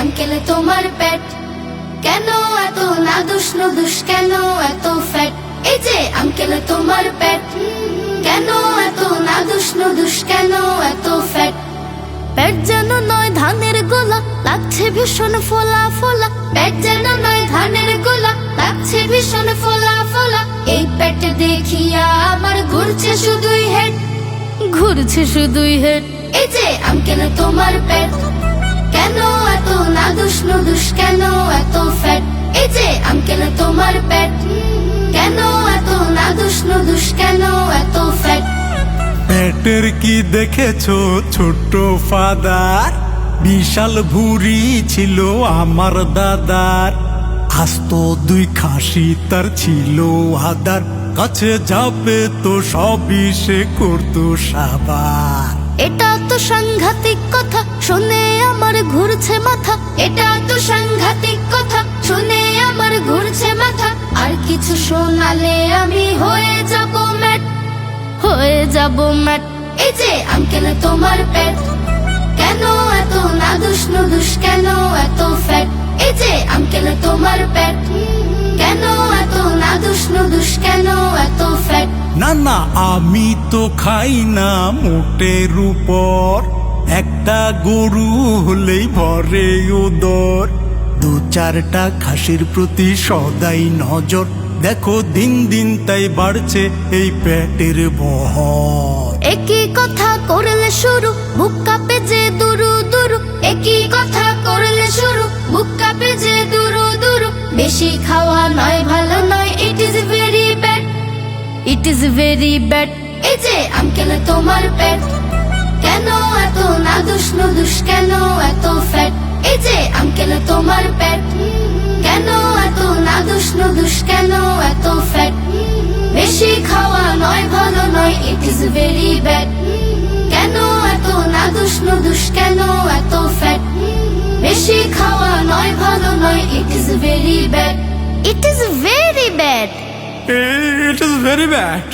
Uncle তোমার পেট কেন এত নাদুস নুদুস, কেন এত ফ্যাট? এই যে আঙ্কেল তোমার পেট কেন এত নাদুস নুদুস, কেন এত ফ্যাট? পেট যেন নয় ধানের গোলা, লাগছে ভীষণ ফোলা ফোলা। পেট যেন নয় ধানের গোলা, লাগছে ভীষণ ফোলা ফোলা। এই পেট দেখিয়া আমার ঘুরছে শুধুই হেড, ঘুরছে শুধুই হেড। এই যে আঙ্কেল তোমার পেট কেন এত নাদুস নুদুস, কেন এত ফ্যাট? এই যে আঙ্কেল তোমার পেট কেন এত নাদুস নুদুস, কেন এত ফ্যাট? পেটের কি দেখেছো ছোট্ট ফাদার, বিশাল ভুঁড়ি ছিল আমার দাদার। আস্ত দুই খাসি তার ছিল আদার, কাছে যাবে তো সবই সে করতো সাবার। এটা তো সাংঘাতিক কথা শুনে আমার ঘুরছে মাথা, এটা তো সাংঘাতিক কথা শুনে আমার ঘুরছে মাথা। আর কিছু শোনালে আমি হয়ে যাব ম্যাট, হয়ে যাব ম্যাট। এই যে আঙ্কেল তোমার পেট কেন এত নাদুস নুদুস, কেন এত ফ্যাট? এই যে আঙ্কেল তোমার পেট কেন এত নাদুস নুদুস, কেন এত ফ্যাট? না না আমি তো খাই না মোটের উপর, একটা গরু হলেই ভরে উদর। দু চারটা খাসির প্রতি সদাই নজর, দেখো দিন দিন তাই বাড়ছে এই পেটের বহর। একই কথা করলে শুরু, বুক কাঁপে যে দুরু দুরু। একই কথা করলে শুরু, বুক কাঁপে যে দুরু দুরু। বেশি খাওয়া নয়, ভালো নয়, it is very bad, it is very bad. এই যে আঙ্কেল তোমার পেট কেন এত নাদুস নুদুস, কেন এত ফ্যাট? এই যে আঙ্কেল তোমার পেট কেন এত নাদুস নুদুস, কেন এত ফ্যাট? বেশি খাওয়া নয়, ভালো নয়, ইট ইজ ভেরি ব্যাড। কেন এত নাদুস নুদুস, কেন এত ফ্যাট? বেশি খাওয়া নয়, ভালো নয়, it is very bad, it is very bad. It is very bad.